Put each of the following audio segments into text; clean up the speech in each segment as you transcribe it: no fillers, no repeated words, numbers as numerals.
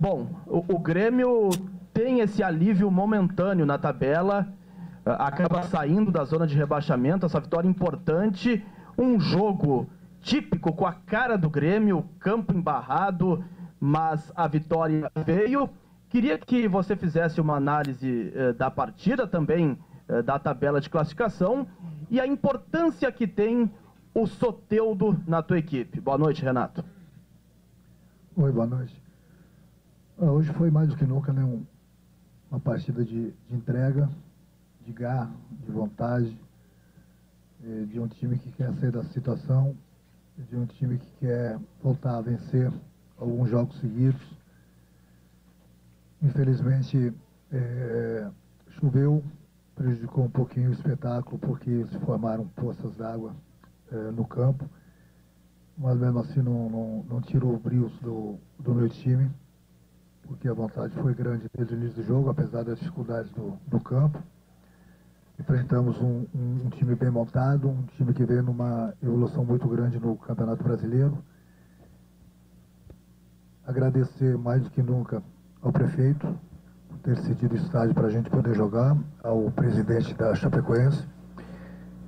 Bom, o Grêmio tem esse alívio momentâneo na tabela, acaba saindo da zona de rebaixamento, essa vitória importante, um jogo típico com a cara do Grêmio, campo embarrado, mas a vitória veio. Queria que você fizesse uma análise da partida, também da tabela de classificação e a importância que tem o Soteldo na tua equipe. Boa noite, Renato. Oi, boa noite. Hoje foi mais do que nunca, né, uma partida de entrega, de garra, de vontade, de um time que quer sair da situação, de um time que quer voltar a vencer alguns jogos seguidos. Infelizmente, choveu, prejudicou um pouquinho o espetáculo, porque se formaram poças d'água no campo, mas mesmo assim não tirou o brilho do meu time, porque a vontade foi grande desde o início do jogo, apesar das dificuldades do campo. Enfrentamos um time bem montado, um time que veio numa evolução muito grande no Campeonato Brasileiro. Agradecer mais do que nunca ao prefeito por ter cedido o estádio para a gente poder jogar, ao presidente da Chapecoense,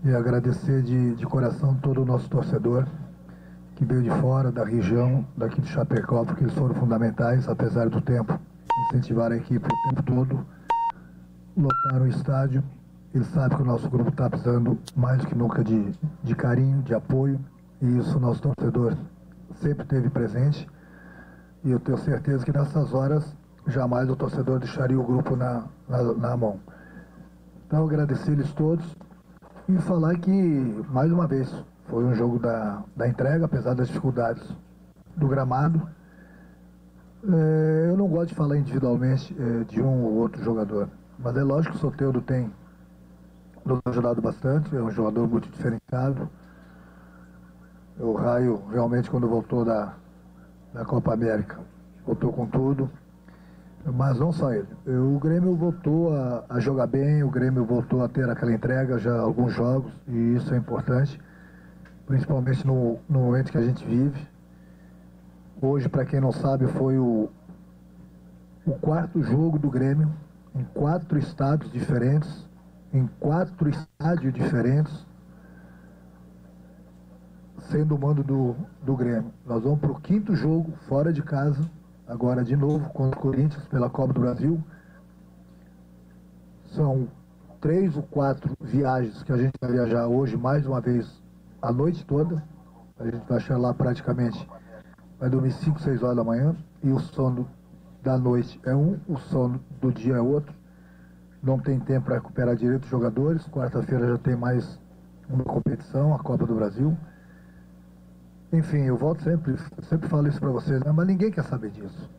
e agradecer de coração todo o nosso torcedor que veio de fora, da região, daqui de Chapecó, porque eles foram fundamentais, apesar do tempo, incentivaram a equipe o tempo todo, lotaram o estádio. Eles sabem que o nosso grupo está precisando mais do que nunca de carinho, de apoio, e isso o nosso torcedor sempre teve presente, e eu tenho certeza que nessas horas jamais o torcedor deixaria o grupo na mão. Então agradecer eles todos e falar que, mais uma vez, foi um jogo da entrega, apesar das dificuldades do gramado. Eu não gosto de falar individualmente de um ou outro jogador, mas é lógico que o Soteldo tem nos ajudado bastante, é um jogador muito diferenciado. O Raio, realmente, quando voltou da Copa América, voltou com tudo, mas não só ele. O Grêmio voltou a jogar bem, o Grêmio voltou a ter aquela entrega já há alguns jogos, e isso é importante, principalmente no momento que a gente vive. Hoje, para quem não sabe, foi o quarto jogo do Grêmio, em 4 estados diferentes, em 4 estádios diferentes, sendo o mando do Grêmio. Nós vamos para o 5º jogo fora de casa, agora de novo contra o Corinthians pela Copa do Brasil. São 3 ou 4 viagens que a gente vai viajar hoje, mais uma vez, a noite toda. A gente vai chegar lá praticamente, vai dormir 5, 6 horas da manhã, e o sono da noite é um, o sono do dia é outro. Não tem tempo para recuperar direito os jogadores. Quarta-feira já tem mais uma competição, a Copa do Brasil. Enfim, eu volto sempre falo isso para vocês, né? Mas ninguém quer saber disso.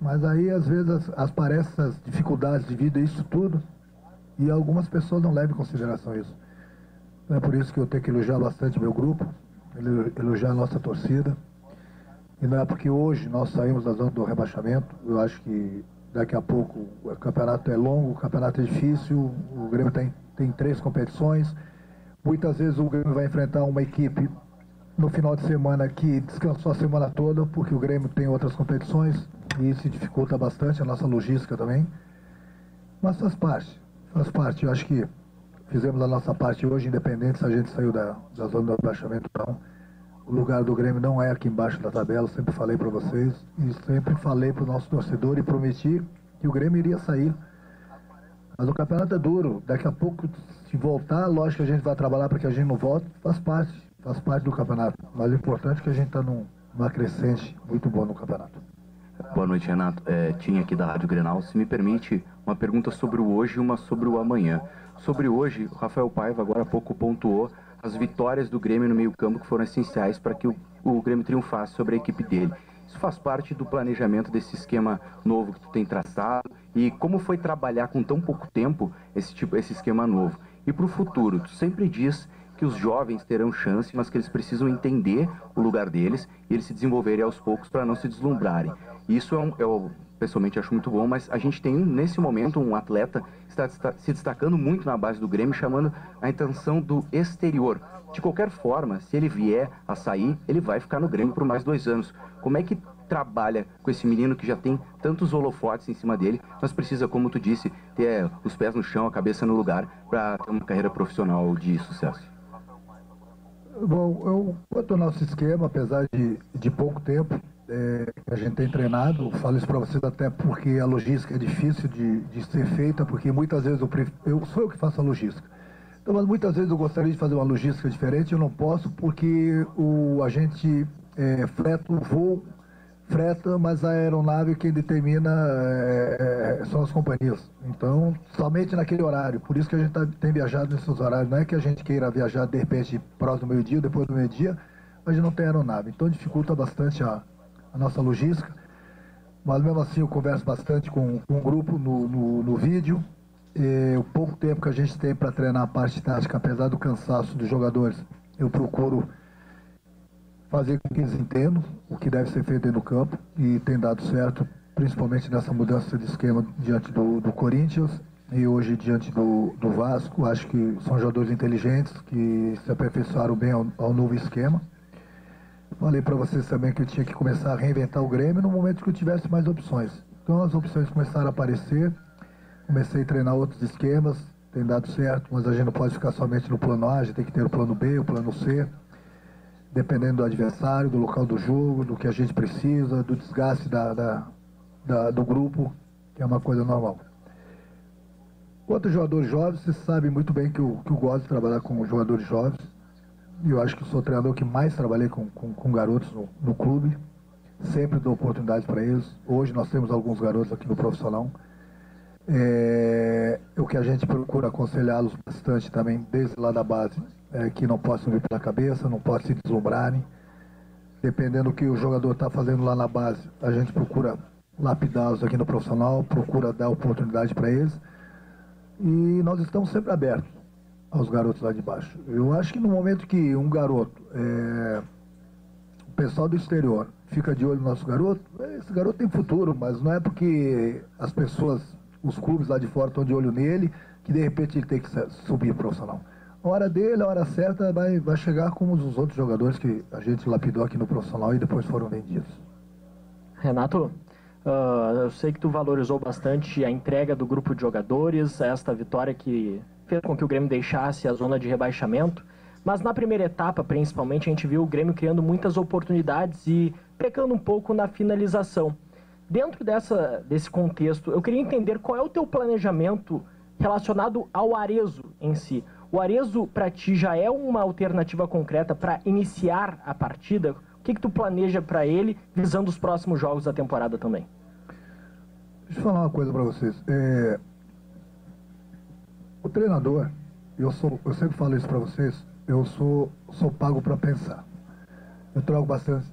Mas aí, às vezes, aparecem essas dificuldades devido a isso tudo, e algumas pessoas não levam em consideração isso. É por isso que eu tenho que elogiar bastante meu grupo, elogiar a nossa torcida. E não é porque hoje nós saímos da zona do rebaixamento. Eu acho que daqui a pouco o campeonato é longo, o campeonato é difícil, o Grêmio tem 3 competições. Muitas vezes o Grêmio vai enfrentar uma equipe no final de semana que descansou a semana toda, porque o Grêmio tem outras competições, e isso dificulta bastante a nossa logística também. Mas faz parte. Eu acho que fizemos a nossa parte hoje, independente se a gente saiu da zona do rebaixamento ou não. O lugar do Grêmio não é aqui embaixo da tabela, sempre falei para vocês, e sempre falei para o nosso torcedor e prometi que o Grêmio iria sair. Mas o campeonato é duro, daqui a pouco, se voltar, lógico que a gente vai trabalhar para que a gente não volte, faz parte do campeonato. Mas o importante é que a gente está numa crescente muito boa no campeonato. Boa noite, Renato. Tinha aqui da Rádio Grenal. Se me permite, uma pergunta sobre o hoje e uma sobre o amanhã. Sobre hoje, o Rafael Paiva agora há pouco pontuou as vitórias do Grêmio no meio-campo que foram essenciais para que o Grêmio triunfasse sobre a equipe dele. Isso faz parte do planejamento desse esquema novo que tu tem traçado, e como foi trabalhar com tão pouco tempo esse esquema novo? E para o futuro, tu sempre diz que os jovens terão chance, mas que eles precisam entender o lugar deles e eles se desenvolverem aos poucos para não se deslumbrarem. Isso eu pessoalmente acho muito bom, mas a gente tem nesse momento um atleta que está se destacando muito na base do Grêmio, chamando a atenção do exterior. De qualquer forma, se ele vier a sair, ele vai ficar no Grêmio por mais 2 anos. Como é que trabalha com esse menino que já tem tantos holofotes em cima dele, mas precisa, como tu disse, ter os pés no chão, a cabeça no lugar, para ter uma carreira profissional de sucesso? Bom, quanto ao nosso esquema, apesar de pouco tempo que a gente tem treinado, falo isso para vocês até porque a logística é difícil de ser feita, porque muitas vezes sou eu que faço a logística. Então, mas muitas vezes eu gostaria de fazer uma logística diferente, eu não posso porque a gente freta o voo, mas a aeronave quem determina são as companhias. Então, somente naquele horário. Por isso que a gente tem viajado nesses horários. Não é que a gente queira viajar de repente próximo do meio-dia, depois do meio-dia, mas a gente não tem aeronave. Então, dificulta bastante a nossa logística. Mas mesmo assim, eu converso bastante com um grupo no vídeo. O pouco tempo que a gente tem para treinar a parte tática, apesar do cansaço dos jogadores, eu procuro fazer com que eles entendam o que deve ser feito dentro do campo, e tem dado certo, principalmente nessa mudança de esquema diante do Corinthians e hoje diante do Vasco. Acho que são jogadores inteligentes que se aperfeiçoaram bem ao novo esquema. Falei para vocês também que eu tinha que começar a reinventar o Grêmio no momento que eu tivesse mais opções. Então as opções começaram a aparecer, comecei a treinar outros esquemas, tem dado certo, mas a gente não pode ficar somente no plano A, a gente tem que ter o plano B, o plano C, dependendo do adversário, do local do jogo, do que a gente precisa, do desgaste do grupo, que é uma coisa normal. Quanto aos jogadores jovens, vocês sabem muito bem que eu gosto de trabalhar com jogadores jovens, e eu acho que sou o treinador que mais trabalhei com garotos no clube, sempre dou oportunidade para eles. Hoje nós temos alguns garotos aqui no profissional, o que a gente procura aconselhá-los bastante também, desde lá da base, que não possam vir pela cabeça, não possam se deslumbrarem. Dependendo do que o jogador está fazendo lá na base, a gente procura lapidá-los aqui no profissional, procura dar oportunidade para eles. E nós estamos sempre abertos aos garotos lá de baixo. Eu acho que no momento que um garoto, o pessoal do exterior fica de olho no nosso garoto, esse garoto tem futuro, mas não é porque as pessoas, os clubes lá de fora estão de olho nele, que de repente ele tem que subir profissional. A hora dele, a hora certa, vai chegar como os outros jogadores que a gente lapidou aqui no profissional e depois foram vendidos. Renato, eu sei que tu valorizou bastante a entrega do grupo de jogadores, esta vitória que fez com que o Grêmio deixasse a zona de rebaixamento, mas na primeira etapa, principalmente, a gente viu o Grêmio criando muitas oportunidades e pecando um pouco na finalização. Dentro desse contexto, eu queria entender qual é o teu planejamento relacionado ao Arezzo em si. O Arezzo, para ti, já é uma alternativa concreta para iniciar a partida? O que tu planeja para ele, visando os próximos jogos da temporada também? Deixa eu falar uma coisa para vocês. O treinador, eu sempre falo isso para vocês, eu sou pago para pensar. Eu troco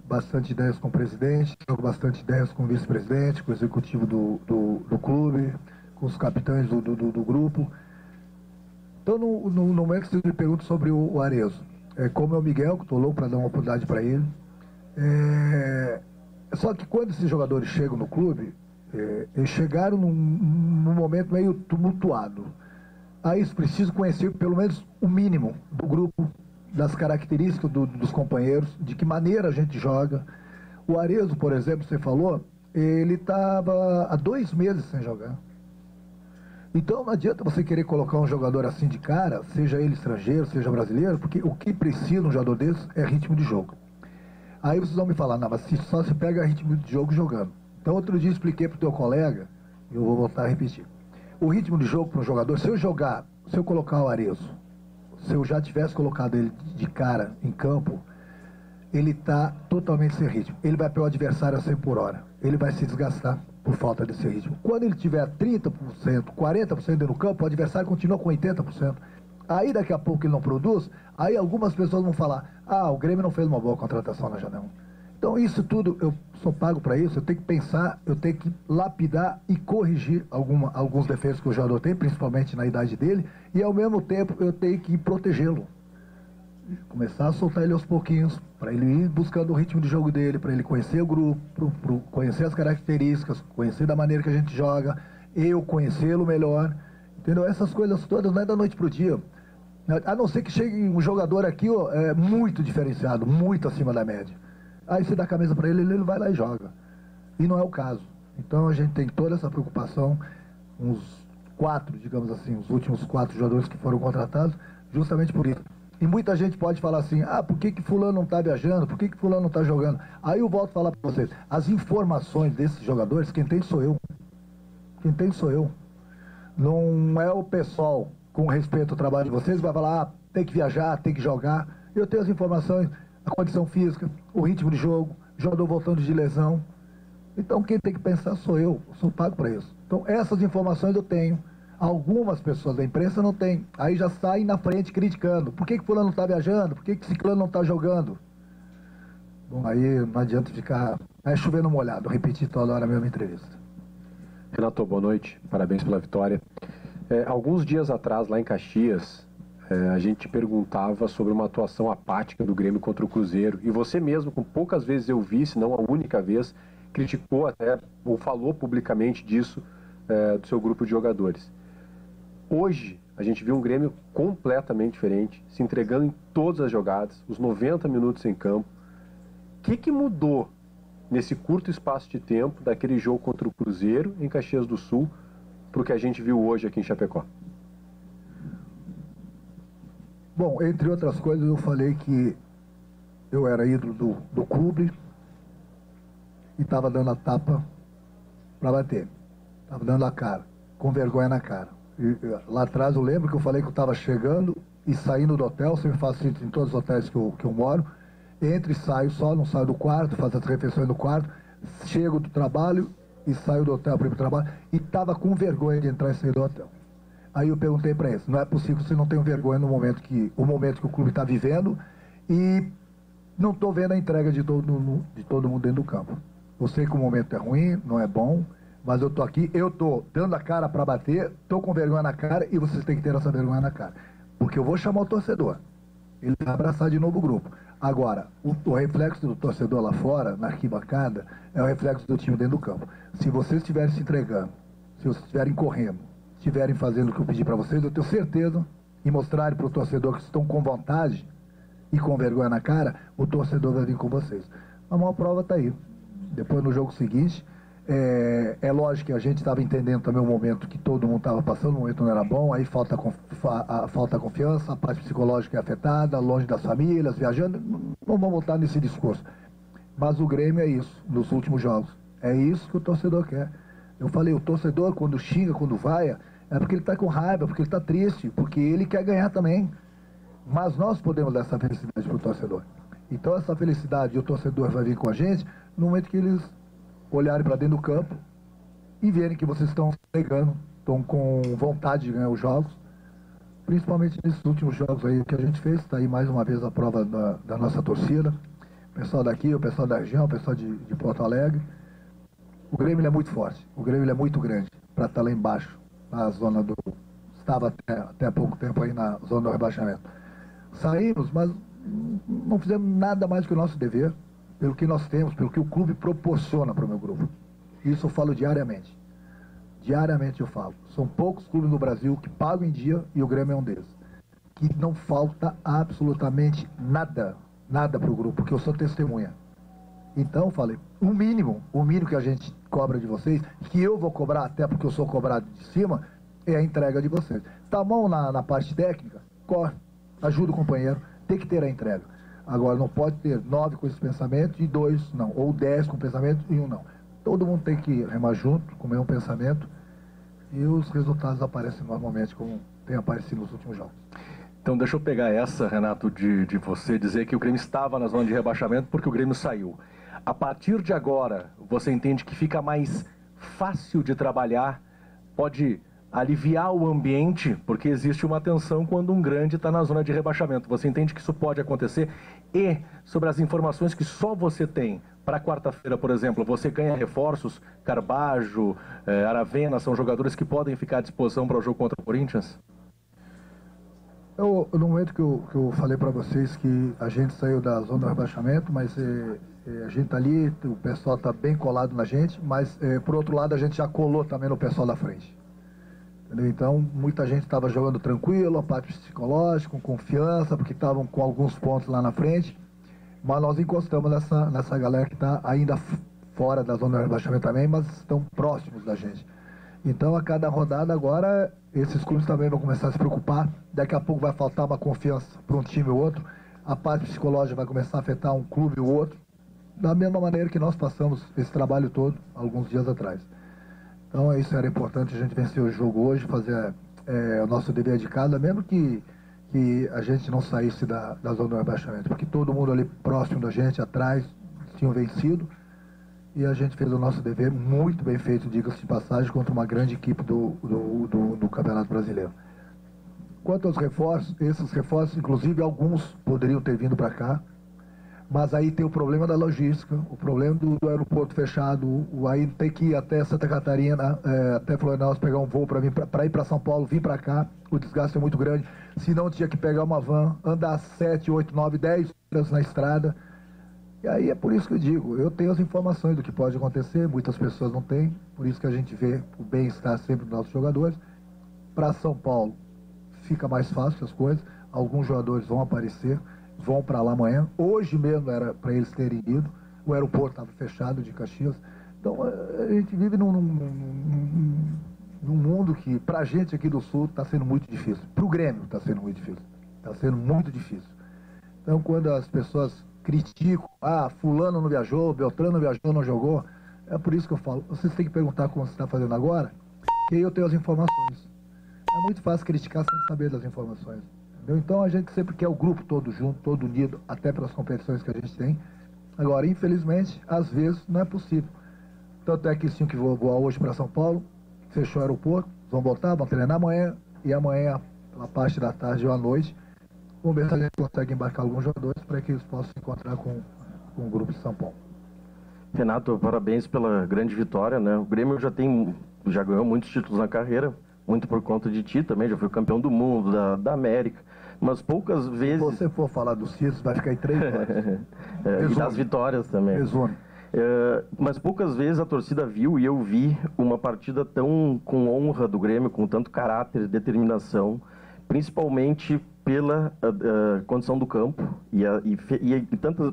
bastante ideias com o presidente, troco bastante ideias com o vice-presidente, com o executivo do clube, com os capitães do grupo. Então, no momento que você me pergunta sobre o Arezzo, como é o Miguel, que estou louco para dar uma oportunidade para ele. Só que quando esses jogadores chegam no clube, eles chegaram num momento meio tumultuado. Aí eles precisam conhecer pelo menos o mínimo do grupo, das características dos companheiros, de que maneira a gente joga. O Arezzo, por exemplo, você falou, ele estava há 2 meses sem jogar. Então não adianta você querer colocar um jogador assim de cara, seja ele estrangeiro, seja brasileiro, porque o que precisa um jogador desse é ritmo de jogo. Aí vocês vão me falar, não, mas só se pega ritmo de jogo jogando. Então outro dia eu expliquei para o teu colega, e eu vou voltar a repetir. O ritmo de jogo para um jogador, se eu colocar o Arezzo, se eu já tivesse colocado ele de cara em campo, ele está totalmente sem ritmo. Ele vai para o adversário a 100 por hora. Ele vai se desgastar por falta desse ritmo. Quando ele tiver 30%, 40% dentro do campo, o adversário continua com 80%. Aí daqui a pouco ele não produz, aí algumas pessoas vão falar, o Grêmio não fez uma boa contratação na janela. Então isso tudo, eu sou pago para isso, eu tenho que pensar, eu tenho que lapidar e corrigir alguns defeitos que o jogador tem, principalmente na idade dele, e ao mesmo tempo eu tenho que protegê-lo. Começar a soltar ele aos pouquinhos, para ele ir buscando o ritmo de jogo dele, para ele conhecer o grupo, conhecer as características, conhecer da maneira que a gente joga, eu conhecê-lo melhor, entendeu? Essas coisas todas não é da noite para o dia. A não ser que chegue um jogador aqui muito diferenciado, muito acima da média. Aí você dá a camisa para ele, ele vai lá e joga. E não é o caso. Então a gente tem toda essa preocupação, uns 4, digamos assim, os últimos 4 jogadores que foram contratados, justamente por isso. E muita gente pode falar assim, por que fulano não está viajando, por que fulano não está jogando? Aí eu volto a falar para vocês, as informações desses jogadores, quem tem sou eu. Quem tem sou eu. Não é o pessoal, com respeito ao trabalho de vocês, vai falar, tem que viajar, tem que jogar. Eu tenho as informações, a condição física, o ritmo de jogo, jogador voltando de lesão. Então quem tem que pensar sou eu sou pago para isso. Então essas informações eu tenho. Algumas pessoas da imprensa não têm. Aí já saem na frente criticando. Por que fulano não está viajando? Por que ciclano não está jogando? Bom, aí não adianta ficar chovendo molhado, repetir toda hora a mesma entrevista. Renato, boa noite. Parabéns pela vitória. Alguns dias atrás, lá em Caxias, a gente perguntava sobre uma atuação apática do Grêmio contra o Cruzeiro. E você mesmo, com poucas vezes eu vi, se não a única vez, criticou até, ou falou publicamente disso, do seu grupo de jogadores. Hoje, a gente viu um Grêmio completamente diferente, se entregando em todas as jogadas, os 90 minutos em campo. O que mudou nesse curto espaço de tempo daquele jogo contra o Cruzeiro em Caxias do Sul para o que a gente viu hoje aqui em Chapecó? Bom, entre outras coisas, eu falei que eu era ídolo do clube e estava dando a tapa para bater. Estava dando a cara, com vergonha na cara. E, lá atrás eu lembro que eu falei que eu estava chegando e saindo do hotel, sempre faço isso em todos os hotéis que eu moro, entro e saio só, não saio do quarto, faço as refeições no quarto, chego do trabalho e saio do hotel para ir para o trabalho, e estava com vergonha de entrar e sair do hotel. Aí eu perguntei para eles, não é possível que você não tenha vergonha no momento que o clube está vivendo, e não estou vendo a entrega de todo mundo dentro do campo. Eu sei que o momento é ruim, não é bom, mas eu estou aqui, eu estou dando a cara para bater, estou com vergonha na cara, e vocês têm que ter essa vergonha na cara. Porque eu vou chamar o torcedor, ele vai abraçar de novo o grupo. Agora, o reflexo do torcedor lá fora, na arquibancada, é o reflexo do time dentro do campo. Se vocês estiverem se entregando, se vocês estiverem correndo, estiverem fazendo o que eu pedi para vocês, eu tenho certeza, e mostrarem para o torcedor que estão com vontade e com vergonha na cara, o torcedor vai vir com vocês. A maior prova está aí. Depois, no jogo seguinte, é lógico que a gente estava entendendo também o momento que todo mundo estava passando, o momento não era bom, aí falta confiança, a parte psicológica é afetada, longe das famílias, viajando, não vamos voltar nesse discurso. Mas o Grêmio é isso, nos últimos jogos. É isso que o torcedor quer. Eu falei, o torcedor quando xinga, quando vaia, é porque ele está com raiva, porque ele está triste, porque ele quer ganhar também. Mas nós podemos dar essa felicidade para o torcedor. Então essa felicidade, o torcedor vai vir com a gente no momento que eles olharem para dentro do campo e verem que vocês estão pegando, estão com vontade de ganhar os jogos, principalmente nesses últimos jogos aí que a gente fez. Está aí mais uma vez a prova da nossa torcida, o pessoal daqui, o pessoal da região, o pessoal de Porto Alegre. O Grêmio é muito forte, o Grêmio é muito grande para estar lá embaixo, na zona do... Estava até há pouco tempo aí na zona do rebaixamento. Saímos, mas não fizemos nada mais do que o nosso dever, pelo que nós temos, pelo que o clube proporciona para o meu grupo. Isso eu falo diariamente. Diariamente eu falo. São poucos clubes no Brasil que pagam em dia, e o Grêmio é um deles. Que não falta absolutamente nada para o grupo, porque eu sou testemunha. Então eu falei, o mínimo que a gente cobra de vocês, que eu vou cobrar, até porque eu sou cobrado de cima, é a entrega de vocês. Tá bom na parte técnica? Corre, ajuda o companheiro, tem que ter a entrega. Agora, não pode ter 9 com esse pensamento e 2 não, ou 10 com pensamento e 1 não. Todo mundo tem que remar junto, com o mesmo pensamento, e os resultados aparecem normalmente, como tem aparecido nos últimos jogos. Então deixa eu pegar essa, Renato, de você dizer que o Grêmio estava na zona de rebaixamento porque o Grêmio saiu. A partir de agora, você entende que fica mais fácil de trabalhar, pode aliviar o ambiente, porque existe uma tensão quando um grande está na zona de rebaixamento. Você entende que isso pode acontecer? E sobre as informações que só você tem, para quarta-feira, por exemplo, você ganha reforços, Carbajo, Aravena, são jogadores que podem ficar à disposição para o jogo contra o Corinthians? No momento que eu falei para vocês que a gente saiu da zona do rebaixamento, mas a gente está ali, o pessoal está bem colado na gente, mas por outro lado a gente já colou também no pessoal da frente. Entendeu? Então muita gente estava jogando tranquilo, a parte psicológica, com confiança, porque estavam com alguns pontos lá na frente, mas nós encostamos nessa galera que está ainda fora da zona de rebaixamento também, mas estão próximos da gente. Então, a cada rodada agora, esses clubes também vão começar a se preocupar. Daqui a pouco vai faltar uma confiança para um time ou outro. A parte psicológica vai começar a afetar um clube ou outro, da mesma maneira que nós passamos esse trabalho todo alguns dias atrás. Então, isso era importante, a gente vencer o jogo hoje, fazer o nosso dever de casa, mesmo que a gente não saísse da zona do rebaixamento, porque todo mundo ali próximo da gente, atrás, tinham vencido, e a gente fez o nosso dever muito bem feito, diga-se de passagem, contra uma grande equipe do Campeonato Brasileiro. Quanto aos reforços, esses reforços, inclusive alguns poderiam ter vindo para cá, mas aí tem o problema da logística, o problema do aeroporto fechado, aí tem que ir até Santa Catarina, até Florianópolis, pegar um voo para ir para São Paulo, vir para cá, o desgaste é muito grande. Se não, tinha que pegar uma van, andar 7, 8, 9, 10 horas na estrada. E aí é por isso que eu digo, eu tenho as informações do que pode acontecer, muitas pessoas não têm, por isso que a gente vê o bem-estar sempre dos nossos jogadores. Para São Paulo fica mais fácil as coisas, alguns jogadores vão aparecer, vão para lá amanhã. Hoje mesmo era para eles terem ido, o aeroporto estava fechado de Caxias. Então a gente vive num mundo que, para a gente aqui do Sul, está sendo muito difícil. Para o Grêmio está sendo muito difícil. Está sendo muito difícil. Então, quando as pessoas criticam, fulano não viajou, Beltrano não viajou, não jogou, é por isso que eu falo, vocês têm que perguntar como você está fazendo agora, que aí eu tenho as informações. É muito fácil criticar sem saber das informações. Entendeu? Então, a gente sempre quer o grupo todo junto, todo unido, até pelas competições que a gente tem. Agora, infelizmente, às vezes, não é possível. Tanto é que eles tinham que voar hoje para São Paulo, fechou o aeroporto, vão voltar, vão treinar amanhã, e amanhã, pela parte da tarde ou à noite, vamos ver se a gente consegue embarcar alguns jogadores para que eles possam se encontrar com o grupo de São Paulo. Renato, parabéns pela grande vitória, né? O Grêmio já ganhou muitos títulos na carreira, muito por conta de ti também, já foi campeão do mundo, da América, mas poucas vezes... Se você for falar dos títulos, vai ficar em 3 horas. E das vitórias também. Resume. Mas poucas vezes a torcida viu e eu vi uma partida tão com honra do Grêmio, com tanto caráter e determinação, principalmente pela condição do campo e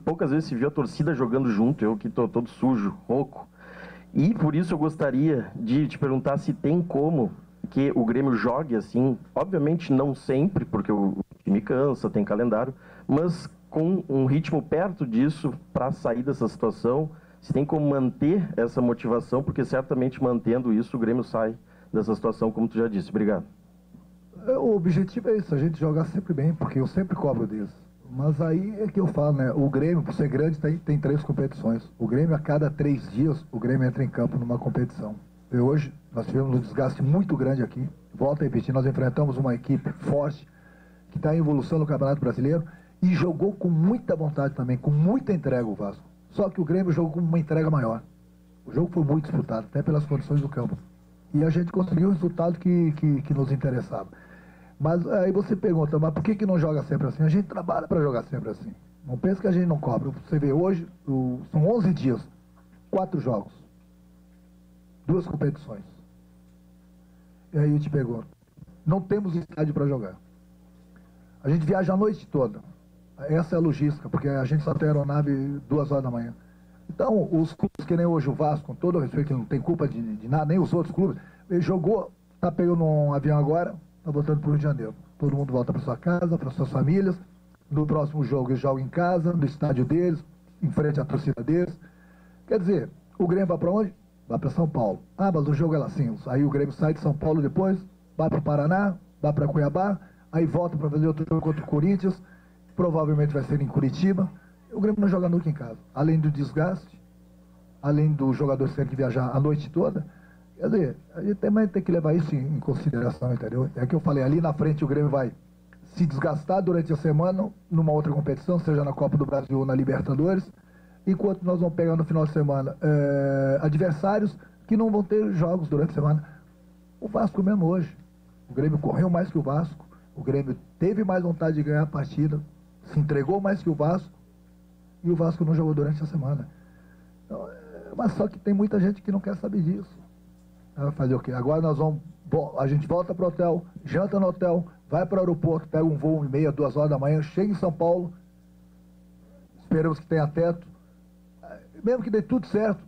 poucas vezes se viu a torcida jogando junto, eu que estou todo sujo, rouco. E por isso eu gostaria de te perguntar se tem como que o Grêmio jogue assim, obviamente não sempre, porque o time cansa, tem calendário, mas com um ritmo perto disso para sair dessa situação, se tem como manter essa motivação, porque certamente mantendo isso o Grêmio sai dessa situação, como tu já disse. Obrigado. O objetivo é isso, a gente jogar sempre bem, porque eu sempre cobro disso. Mas aí é que eu falo, né? O Grêmio, por ser grande, tem 3 competições. O Grêmio, a cada 3 dias, o Grêmio entra em campo numa competição. E hoje, nós tivemos um desgaste muito grande aqui. Volto a repetir, nós enfrentamos uma equipe forte, que está em evolução no Campeonato Brasileiro, e jogou com muita vontade também, com muita entrega o Vasco. Só que o Grêmio jogou com uma entrega maior. O jogo foi muito disputado, até pelas condições do campo. E a gente conseguiu o resultado que nos interessava. Mas aí você pergunta, mas por que não joga sempre assim? A gente trabalha para jogar sempre assim. Não pensa que a gente não cobra. Você vê, hoje são 11 dias, 4 jogos, 2 competições. E aí eu te pergunto, não temos estádio para jogar. A gente viaja a noite toda. Essa é a logística, porque a gente só tem aeronave 2 horas da manhã. Então, os clubes que nem hoje o Vasco, com todo o respeito, que não tem culpa de nada, nem os outros clubes, ele jogou, tá pegando um avião agora, tá voltando para o Rio de Janeiro. Todo mundo volta para sua casa, para suas famílias. No próximo jogo eles jogam em casa, no estádio deles, em frente à torcida deles. Quer dizer, o Grêmio vai para onde? Vai para São Paulo. Mas o jogo é lá assim. Aí o Grêmio sai de São Paulo depois, vai para o Paraná, vai para Cuiabá, aí volta para fazer outro jogo contra o Corinthians, provavelmente vai ser em Curitiba. O Grêmio não joga nunca em casa. Além do desgaste, além do jogador ter que viajar a noite toda, quer dizer, a gente também tem que levar isso em consideração, entendeu? É que eu falei, ali na frente o Grêmio vai se desgastar durante a semana numa outra competição, seja na Copa do Brasil ou na Libertadores, enquanto nós vamos pegar no final de semana adversários que não vão ter jogos durante a semana. O Vasco mesmo hoje. O Grêmio correu mais que o Vasco, o Grêmio teve mais vontade de ganhar a partida, se entregou mais que o Vasco, e o Vasco não jogou durante a semana. Então, mas só que tem muita gente que não quer saber disso. Vai fazer o quê? Agora a gente volta para o hotel, janta no hotel, vai para o aeroporto, pega um voo 1h30, 2 horas da manhã, chega em São Paulo, esperamos que tenha teto, mesmo que dê tudo certo,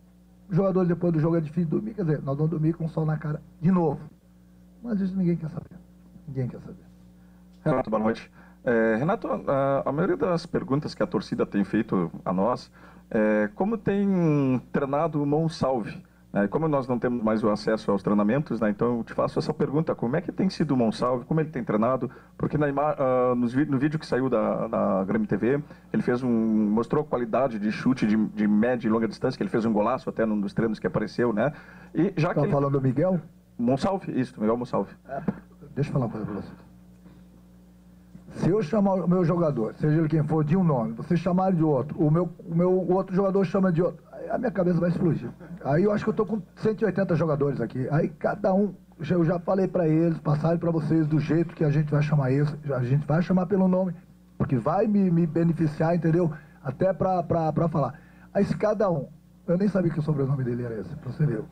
jogadores depois do jogo é difícil dormir, quer dizer, nós vamos dormir com o sol na cara de novo. Mas isso ninguém quer saber. Ninguém quer saber. Renato, boa noite. Renato, a maioria das perguntas que a torcida tem feito a nós é como tem treinado o Monsalve. Como nós não temos mais o acesso aos treinamentos, né, então eu te faço essa pergunta: como é que tem sido o Monsalve, como ele tem treinado? Porque no vídeo que saiu da Grêmio TV, ele mostrou a qualidade de chute de média e longa distância, que ele fez um golaço até num dos treinos que apareceu, né? E já que falando do Miguel? Monsalve, isso, Miguel Monsalve. Deixa eu falar uma coisa para vocês. Se eu chamar o meu jogador, seja ele quem for, de um nome, vocês chamarem de outro, o outro jogador chama de outro, aí a minha cabeça vai explodir. Aí eu acho que eu estou com 180 jogadores aqui. Aí cada um, eu já falei para eles, passarem para vocês do jeito que a gente vai chamar eles, a gente vai chamar pelo nome, porque vai me beneficiar, entendeu? Até para falar. Aí se cada um, eu nem sabia que o sobrenome dele era esse, pra você ver.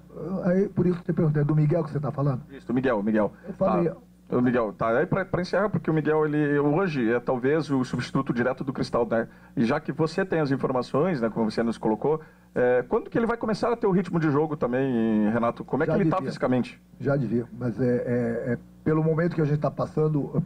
Aí por isso que eu te perguntei, é do Miguel que você está falando? Isso, do Miguel. Eu falei... O Miguel, tá, aí para encerrar, porque o Miguel, ele hoje é talvez o substituto direto do Cristal, né? E já que você tem as informações, né, como você nos colocou, quando que ele vai começar a ter o ritmo de jogo também, Renato? Como é que ele está fisicamente? Já devia, mas pelo momento que a gente está passando,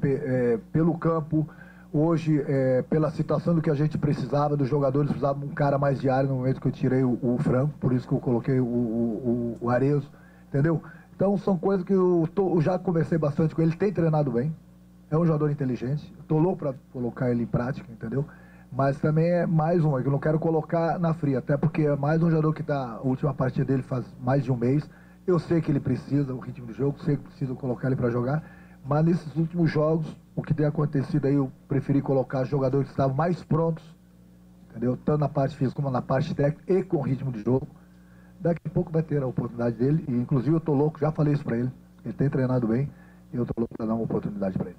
pelo campo, hoje, pela situação do que a gente precisava, dos jogadores precisavam de um cara mais diário no momento que eu tirei o Franco, por isso que eu coloquei o Arezzo, entendeu? Então são coisas que eu já conversei bastante com ele, tem treinado bem, é um jogador inteligente, estou louco para colocar ele em prática, entendeu? Mas também é mais um, que eu não quero colocar na fria, até porque é mais um jogador que está, a última partida dele faz mais de um mês, eu sei que ele precisa, o ritmo do jogo, sei que preciso colocar ele para jogar, mas nesses últimos jogos, o que tem acontecido aí, eu preferi colocar jogadores que estavam mais prontos, entendeu? Tanto na parte física como na parte técnica e com ritmo de jogo. Daqui a pouco vai ter a oportunidade dele, e inclusive eu tô louco, já falei isso para ele, ele tem treinado bem, e eu tô louco para dar uma oportunidade para ele.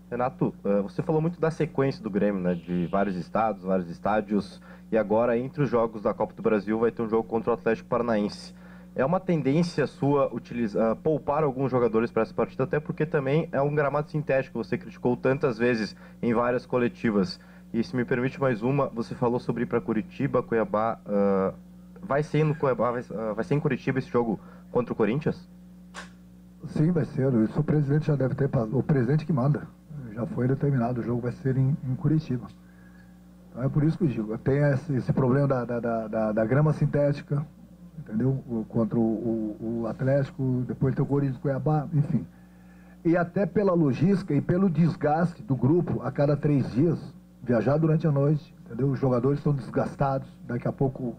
Renato, você falou muito da sequência do Grêmio, né, de vários estados, vários estádios, e agora entre os jogos da Copa do Brasil vai ter um jogo contra o Atlético Paranaense. É uma tendência sua poupar alguns jogadores para essa partida, até porque também é um gramado sintético, você criticou tantas vezes em várias coletivas. E se me permite mais uma, você falou sobre ir para Curitiba, Cuiabá. Vai ser em Curitiba esse jogo contra o Corinthians? Sim, vai ser. Isso o presidente já deve ter passado. O presidente que manda. Já foi determinado. O jogo vai ser em Curitiba. Então é por isso que eu digo. Tem esse problema da grama sintética, entendeu? Contra o Atlético, depois tem o Corinthians, Cuiabá, enfim. E até pela logística e pelo desgaste do grupo a cada 3 dias, viajar durante a noite. Entendeu? Os jogadores estão desgastados, daqui a pouco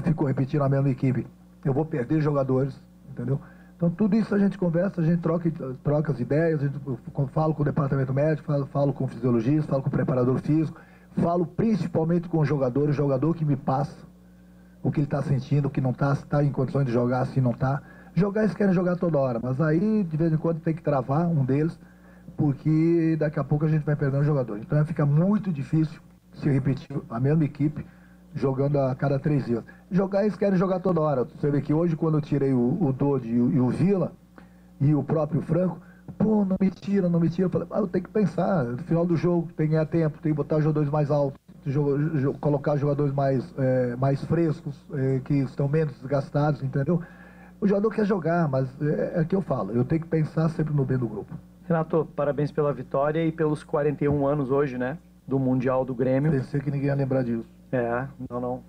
ficou repetindo a mesma equipe, eu vou perder jogadores, entendeu? Então tudo isso a gente conversa, a gente troca as ideias, eu falo com o departamento médico, falo com o fisiologista, falo com o preparador físico, falo principalmente com o jogador que me passa o que ele está sentindo, o que não está, se está em condições de jogar, se não está. Jogar eles querem jogar toda hora, mas aí de vez em quando tem que travar um deles, porque daqui a pouco a gente vai perder um jogador. Então fica muito difícil se repetir a mesma equipe jogando a cada 3 dias. Jogar, eles querem jogar toda hora. Você vê que hoje, quando eu tirei o Dodi e o Vila e o próprio Franco, pô, não me tira. Eu falei, eu tenho que pensar. No final do jogo, tem que ganhar tempo, tem que botar os jogadores mais altos, colocar jogadores mais frescos, que estão menos desgastados, entendeu? O jogador quer jogar, mas é o que eu falo. Eu tenho que pensar sempre no bem do grupo. Renato, parabéns pela vitória e pelos 41 anos hoje, né? Do Mundial do Grêmio. Pensei que ninguém ia lembrar disso. Não.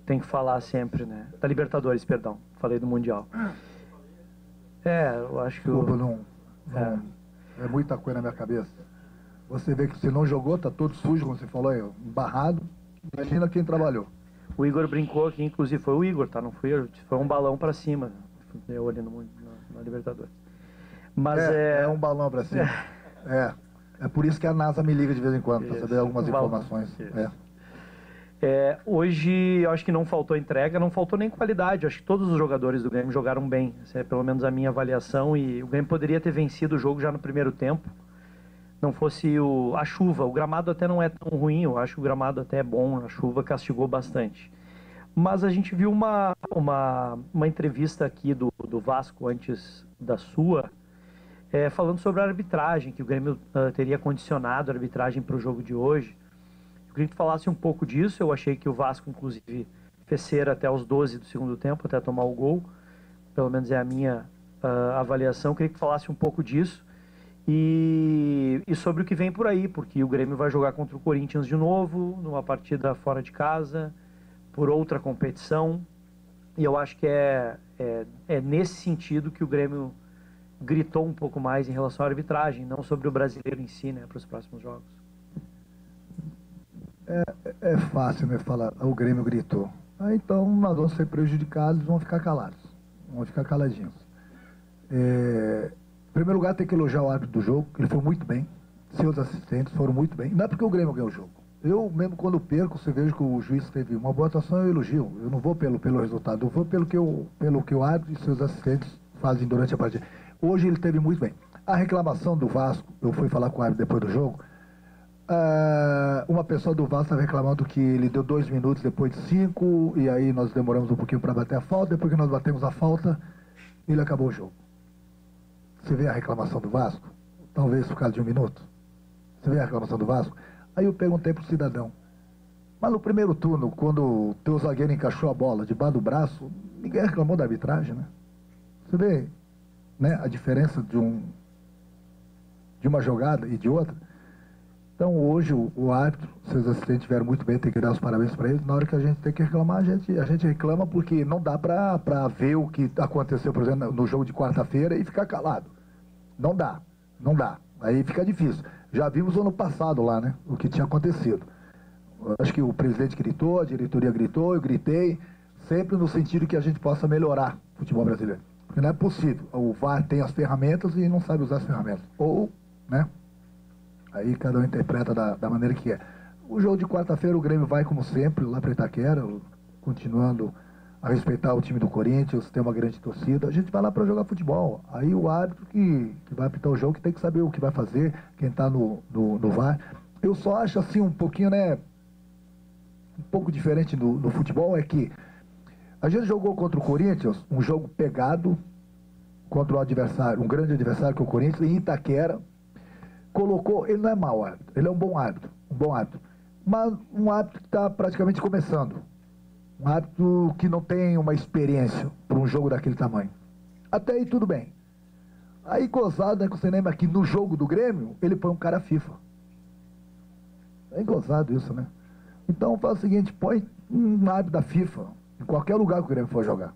Tem que falar sempre, né? Da Libertadores, perdão. Falei do Mundial. Eu acho que... Desculpa, é muita coisa na minha cabeça. Você vê que você não jogou, tá todo sujo, como você falou, embarrado. Imagina quem trabalhou. O Igor brincou aqui, inclusive foi o Igor, tá? Não fui eu. Foi um balão pra cima. Eu ali na Libertadores. Mas é um balão pra cima. É por isso que a NASA me liga de vez em quando, para saber algumas informações. Hoje, eu acho que não faltou entrega, não faltou nem qualidade. Eu acho que todos os jogadores do Grêmio jogaram bem. Essa é pelo menos a minha avaliação. E o Grêmio poderia ter vencido o jogo já no primeiro tempo. Não fosse a chuva. O gramado até não é tão ruim. Eu acho que o gramado até é bom. A chuva castigou bastante. Mas a gente viu uma entrevista aqui do Vasco antes da sua... falando sobre a arbitragem, que o Grêmio teria condicionado a arbitragem para o jogo de hoje. Eu queria que tu falasse um pouco disso. Eu achei que o Vasco, inclusive, fez cera até os 12 do segundo tempo, até tomar o gol. Pelo menos é a minha avaliação. Queria que falasse um pouco disso. E sobre o que vem por aí, porque o Grêmio vai jogar contra o Corinthians de novo, numa partida fora de casa, por outra competição. E eu acho que é nesse sentido que o Grêmio gritou um pouco mais em relação à arbitragem, não sobre o brasileiro em si, né, para os próximos jogos. É fácil, né, falar, o Grêmio gritou. Então nós vamos ser prejudicados, vamos ficar calados, vamos ficar caladinhos. Em primeiro lugar, tem que elogiar o árbitro do jogo, ele foi muito bem, seus assistentes foram muito bem. Não é porque o Grêmio ganhou o jogo. Eu mesmo quando perco, você veja que o juiz teve uma boa atuação, eu elogio. Eu não vou pelo resultado, eu vou pelo que o árbitro e seus assistentes fazem durante a partida. Hoje ele teve muito bem. A reclamação do Vasco, eu fui falar com o árbitro depois do jogo, uma pessoa do Vasco estava reclamando que ele deu 2 minutos depois de 5, e aí nós demoramos um pouquinho para bater a falta, depois que nós batemos a falta, ele acabou o jogo. Você vê a reclamação do Vasco? Talvez por causa de 1 minuto. Você vê a reclamação do Vasco? Aí eu perguntei pro cidadão, mas no primeiro turno, quando o teu zagueiro encaixou a bola debaixo do braço, ninguém reclamou da arbitragem, né? Você vê, né, a diferença de uma jogada e de outra. Então hoje o árbitro, seus assistentes tiveram muito bem, tem que dar os parabéns para eles. Na hora que a gente tem que reclamar, a gente reclama, porque não dá para ver o que aconteceu, por exemplo, no jogo de quarta-feira e ficar calado. Não dá. Aí fica difícil. Já vimos ano passado lá, né, o que tinha acontecido. Acho que o presidente gritou, a diretoria gritou, eu gritei, sempre no sentido que a gente possa melhorar o futebol brasileiro. Porque não é possível. O VAR tem as ferramentas e não sabe usar as ferramentas. Ou, né, aí cada um interpreta da maneira que é. O jogo de quarta-feira, o Grêmio vai, como sempre, lá para Itaquera, continuando a respeitar o time do Corinthians, tem uma grande torcida. A gente vai lá para jogar futebol. Aí o árbitro que vai apitar o jogo, que tem que saber o que vai fazer, quem está no VAR. Eu só acho assim um pouquinho, né, um pouco diferente no futebol, é que a gente jogou contra o Corinthians, um jogo pegado contra o adversário, um grande adversário que é o Corinthians, em Itaquera. Colocou, ele não é mau árbitro, ele é um bom árbitro, mas um árbitro que está praticamente começando, um árbitro que não tem uma experiência para um jogo daquele tamanho. Até aí tudo bem. Aí gozado, né, que você lembra que no jogo do Grêmio, ele põe um cara FIFA. É gozado isso, né? Então faz o seguinte, põe um árbitro da FIFA em qualquer lugar que o Grêmio for jogar,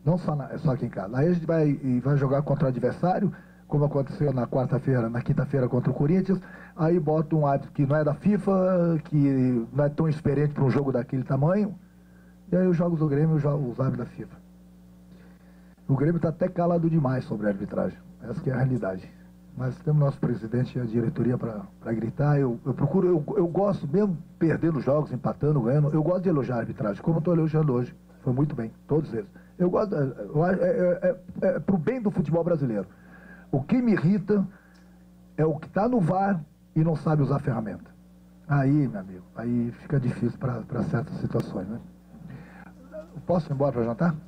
não só aqui em casa. Aí a gente vai jogar contra o adversário, como aconteceu na quarta-feira, na quinta-feira contra o Corinthians, aí bota um árbitro que não é da FIFA, que não é tão experiente para um jogo daquele tamanho, e aí os jogos do Grêmio, os árbitros da FIFA. O Grêmio está até calado demais sobre a arbitragem, essa que é a realidade. Mas temos nosso presidente e a diretoria para gritar, eu gosto, mesmo perdendo jogos, empatando, ganhando, eu gosto de elogiar a arbitragem, como eu estou elogiando hoje, foi muito bem, todos eles. Eu gosto, é para o bem do futebol brasileiro. O que me irrita é o que está no VAR e não sabe usar a ferramenta. Aí, meu amigo, aí fica difícil para certas situações, né? Posso ir embora para jantar?